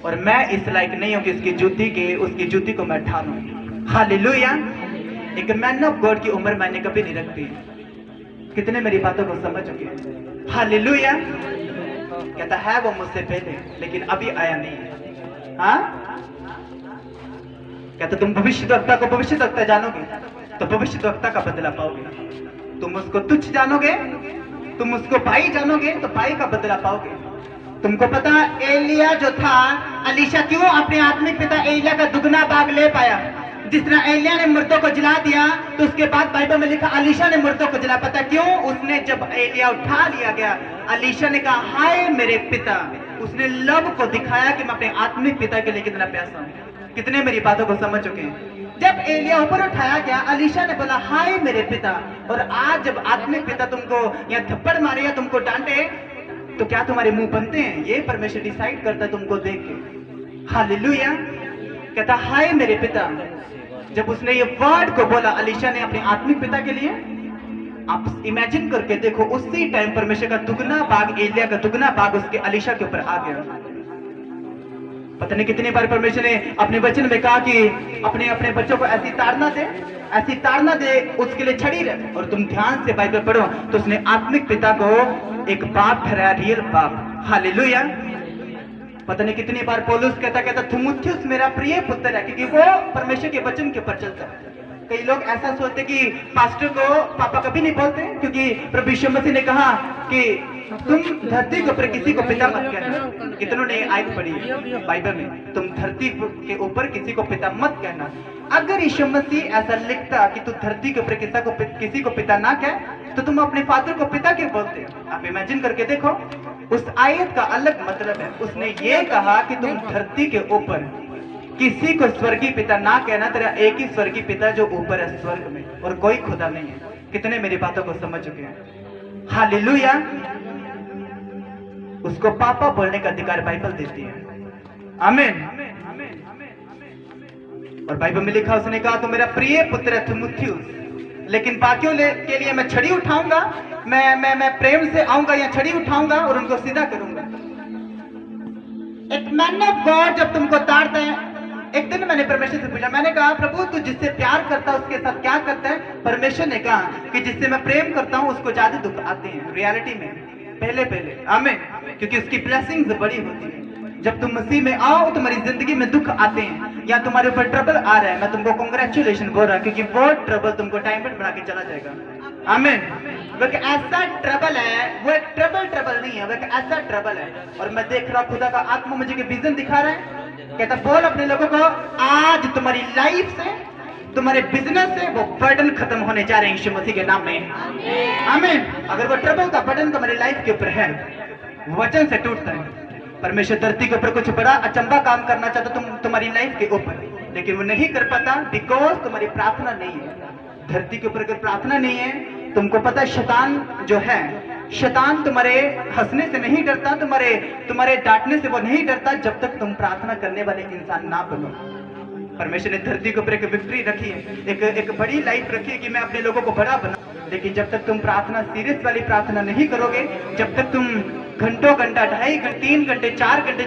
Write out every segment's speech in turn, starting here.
और मैं इस लायक नहीं हूं कि उसकी जूती को मैं ठानूं। हालेलुया। एक मैन ऑफ गॉड की उम्र मैंने कभी नहीं रखती। कितने मेरी बातों को समझ चुके हैं? हालेलुया। कहता है वो मुझसे पहले, लेकिन अभी आया नहीं है। हाँ, कहता तुम भविष्यद्वक्ता को भविष्यद्वक्ता जानोगे तो भविष्यद्वक्ता का बदला पाओगे। तुम उसको तुच्छ जानोगे, तुम उसको भाई जानोगे तो भाई का बदला पाओगे। तुमको पता एलिया जो था, अलीशा क्यों अपने आत्मिक पिता एलिया का दुगना भाग ले पाया? जिस तरह एलिया ने मुर्दों को जला दिया, तो उसके बाद बाइबल में लिखा अलीशा ने मुर्दों को जला। पता क्यों? उसने जब एलिया उठा लिया गया, अलीशा ने कहा हाय मेरे पिता। उसने लव को दिखाया कि मैं अपने आत्मिक पिता के लिए कितना प्यासा हूं। कितने मेरी बातों को समझ चुके हैं? जब एलिया ऊपर उठाया गया, अलीशा ने बोला हाय मेरे पिता। और आज जब आत्मिक पिता तुमको या थप्पड़ मारे या तुमको डांटे, तो क्या तुम्हारे मुंह बनते हैं? ये परमेश्वर डिसाइड करता है तुमको देख के। हालेलुया। कहता हाय मेरे पिता। जब उसने ये वर्ड को बोला अलीशा ने अपने आत्मिक पिता के लिए, आप इमेजिन करके देखो, उसी टाइम परमेश्वर का दुगना भाग, एलिया का दुगना भाग उसके अलीशा के ऊपर आ गया। पता नहीं कितनी बार परमेश्वर ने अपने वचन में कहा कि अपने अपने बच्चों को ऐसी ताड़ना दे उसके लिए छड़ी रहे। और तुम ध्यान से बाइबल पढ़ो तो उसने आत्मिक पिता को एक बाप ठहराया, रियल बाप। हालेलुया। पता नहीं कितनी बार पौलुस कहता थिमुथियुस मेरा प्रिय पुत्र है, क्योंकि वो परमेश्वर के वचन के ऊपर चलता है। कई लोग ऐसा सोचते कि पास्टर को पापा कभी नहीं बोलते, क्योंकि प्रभु यीशु मसीह ने कहा कि तुम धरती के ऊपर किसी को पिता मत कहना। कितनों ने आयत पढ़ी है बाइबल में, तुम धरती के ऊपर किसी को पिता मत कहना। अगर यीशु मसीह ऐसा लिखता कि तू धरती के ऊपर किसी को पिता ना कह, तो तुम अपने फादर को पिता क्यों बोलते? आप इमेजिन करके देखो, उस आयत का अलग मतलब है। उसने ये कहा कि तुम धरती के ऊपर किसी को स्वर्गीय पिता ना कहना, तेरा एक ही स्वर्गीय पिता जो ऊपर है स्वर्ग में, और कोई खुदा नहीं है। कितने मेरी बातों को समझ चुके हैं? हालेलुया। उसको पापा बोलने का अधिकार बाइबल देती है। आमीन। और बाइबल में लिखा, उसने कहा तो मेरा प्रिय पुत्र है थिमुथियुस, लेकिन बाकियों के लिए मैं छड़ी उठाऊंगा, मैं प्रेम से आऊंगा या छड़ी उठाऊंगा और उनको सीधा करूंगा। एक मैन ऑफ गॉड जब तुमको ताड़ता है, एक दिन मैंने परमेश्वर से पूछा, मैंने कहा प्रभु तू जिससे प्यार करता है उसके साथ क्या करता है? परमेश्वर ने कहा कि जिससे मैं प्रेम करता हूं उसको ज्यादा दुख आते हैं रियलिटी में, पहले। आमीन। क्योंकि उसकी ब्लेसिंग्स बड़ी होती है। जब तुम मसीह में आओ तुम्हारी जिंदगी में दुख आते हैं या तुम्हारे ऊपर ट्रबल आ रहा है, मैं तुमको कांग्रेचुलेशन बोल रहा हूं, क्योंकि वो ट्रबल तुमको डायमंड बना के चला जाएगा। आमीन। वो एक ऐसा ट्रबल है, वो एक ट्रबल नहीं है, वो एक ऐसा ट्रबल है। और मैं देख रहा खुदा का आत्मा मुझे के विजन दिखा रहा है, कहता बोल अपने लोगों को आज तुम्हारी लाइफ से, तुम्हारे बिजनेस से वो बर्डन खत्म होने जा रहे हैं यीशु मसीह के नाम में। आमीन। अगर वो ट्रबल का बर्डन तुम्हारी लाइफ के ऊपर है, वचन से टूटता है। परमेश्वर धरती के ऊपर कुछ बड़ा अचंबा काम करना चाहता तुम्हारी लाइफ के ऊपर, लेकिन वो नहीं कर पाता बिकॉज तुम्हारी प्रार्थना नहीं है। धरती के ऊपर अगर प्रार्थना नहीं है, तुमको पता है शैतान जो है, शैतान तुम्हारे हंसने से नहीं डरता, तुम्हारे डांटने से वो नहीं डरता, जब तक तुम प्रार्थना करने वाले इंसान ना बनो। परमेश्वर ने धरती के ऊपर एक विक्ट्री रखी है, एक बड़ी लाइफ रखी है कि मैं अपने लोगों को बड़ा बना। लेकिन जब तक तुम प्रार्थना सीरियस वाली प्रार्थना नहीं करोगे, जब तक तुम घंटों घंटा 2.5 घंटे 3 घंटे 4 घंटे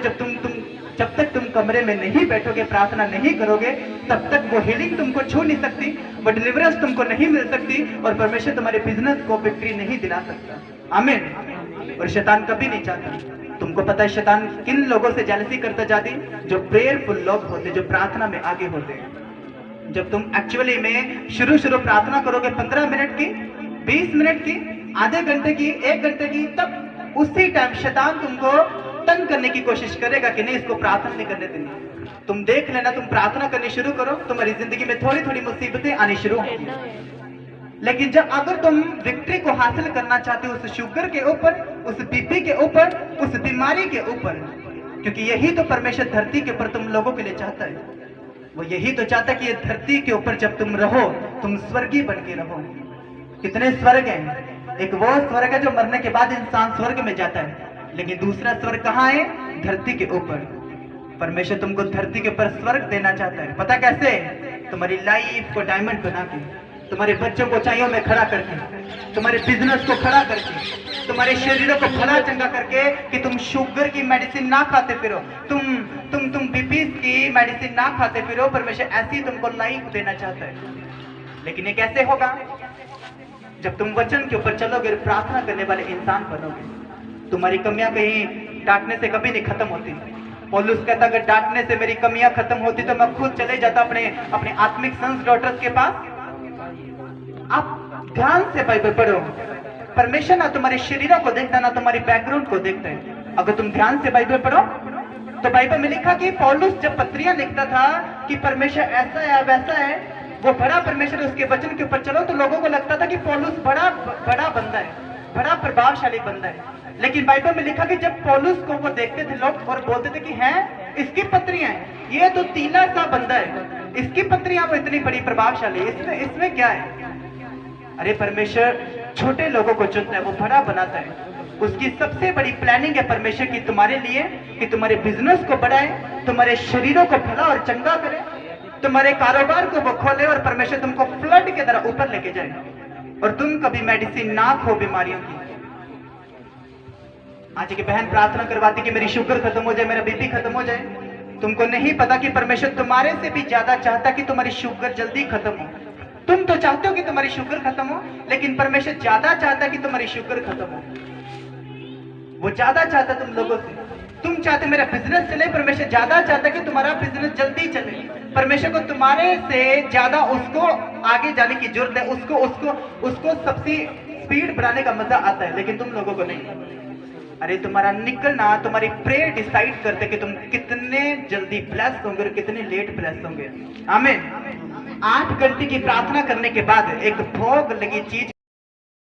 जब तक तुम कमरे में नहीं बैठोगे, प्रार्थना नहीं करोगे, तब तक वो हीलिंग तुमको छू नहीं सकती, वो डिलीवरेंस तुमको नहीं मिल सकती, और परमेश्वर तुम्हारे बिजनेस को विक्ट्री नहीं दिला सकता। आमीन। और शैतान कभी नहीं चाहता। तुमको पता है शैतान किन लोगों से जेलसी करता जाती? जो प्रेयरफुल लोग होते, जो प्रार्थना में आगे होते। जब तुम एक्चुअली में शुरू प्रार्थना करोगे 15 मिनट की, 20 मिनट की, आधे घंटे की, 1 घंटे की, तब उसी टाइम शैतान तुमको तंग करने की कोशिश करेगा कि नहीं इसको प्रार्थना नहीं करने देनी। तुम देख लेना, तुम प्रार्थना करनी शुरू करो, तुम्हारी जिंदगी में थोड़ी थोड़ी मुसीबतें आनी शुरू होंगी। लेकिन जब अगर तुम विक्ट्री को हासिल करना चाहते हो उस शुगर के ऊपर, उस बीपी के ऊपर, उस बीमारी के ऊपर, क्योंकि यही तो परमेश्वर धरती के ऊपर तुम लोगों के लिए चाहता है। वो यही तो चाहता है कि ये धरती के ऊपर जब तुम रहो, तुम स्वर्गीय बन के रहो। कितने स्वर्ग हैं? एक वो स्वर्ग है जो मरने के बाद इंसान स्वर्ग में जाता है, लेकिन दूसरा स्वर्ग कहाँ है? धरती के ऊपर। परमेश्वर तुमको धरती के ऊपर स्वर्ग देना चाहता है। पता कैसे? तुम्हारी लाइफ को डायमंड बना के, तुम्हारे बच्चों को ऊंचाइयों में खड़ा करके, तुम्हारे बिजनेस को खड़ा करके, तुम्हारे शरीरों को भला चंगा करके, कि तुम शुगर की मेडिसिन ना खाते फिरो, तुम मेडिसिन ना खाते फिरो, परमेश्वर ऐसी तुमको लाइफ देना चाहता है। लेकिन ये कैसे होगा? जब तुम वचन के ऊपर चलोगे और प्रार्थना करने वाले इंसान बनोगे। तुम्हारी कमियां कहीं डांटने से कभी नहीं खत्म होती। पौलुस कहता अगर डांटने से मेरी कमियां खत्म होती तो मैं खुद चले जाता अपने आत्मिक सन्स डॉटर्स के पास। आप ध्यान से बाइबल पढ़ो। परमेश्वर ना तुम्हारे शरीरों को देखता, ना तुम्हारी बैकग्राउंड को देखता है। अगर तुम ध्यान से बाइबल पढ़ो तो बाइबल में लिखा कि पौलुस जब पत्रियां लिखता था कि परमेश्वर ऐसा है वैसा है, वो बड़ा परमेश्वर, उसके वचन के ऊपर चलो तो लोगों को लगता था कि पौलुस बड़ा बंदा है, बड़ा प्रभावशाली बंदा है। लेकिन बाइबल में लिखा कि जब पौलुस को वो देखते थे लोग और बोलते थे कि हैं इसकी पत्रियां हैं, ये तो तीला सा बंदा है, इसकी पत्रियां वो इतनी बड़ी प्रभावशाली, इसमें क्या है? अरे परमेश्वर छोटे लोगों को चुनता है, वो बड़ा बनाता है। उसकी सबसे बड़ी प्लानिंग है परमेश्वर की तुम्हारे लिए कि तुम्हारे बिजनेस को बढ़ाए, तुम्हारे शरीरों को भला और चंगा करे, तुम्हारे कारोबार को वो खोले और परमेश्वर तुमको फ्लड के तरह ऊपर लेके जाए और तुम कभी मेडिसिन ना खो बीमारियों की। आज की बहन प्रार्थना करवाती कि मेरी शुगर खत्म हो जाए, मेरा बीपी खत्म हो जाए। तुमको नहीं पता कि परमेश्वर तुम्हारे से भी ज्यादा चाहता कि तुम्हारी शुगर जल्दी खत्म हो। तुम तो चाहते हो कि तुम्हारी शुगर खत्म हो, लेकिन परमेश्वर ज्यादा चाहता कि तुम्हारी शुगर खत्म हो। वो ज्यादा चाहता तुम लोगों से। तुम चाहते मेरा बिजनेस चले, परमेश्वर ज्यादा चाहता कि तुम्हारा बिजनेस जल्दी चले। परमेश्वर को तुम्हारे से ज्यादा उसको आगे जाने की जरूरत है, उसको सबसे स्पीड बढ़ाने का मजा आता है, लेकिन तुम लोगों को नहीं। अरे तुम्हारा निकलना, तुम्हारी प्रेयर डिसाइड करते कि तुम कितने जल्दी ब्लेस होंगे और कितने लेट ब्लेस होंगे। आमीन। 8 घंटे की प्रार्थना करने के बाद एक भोग लगी चीज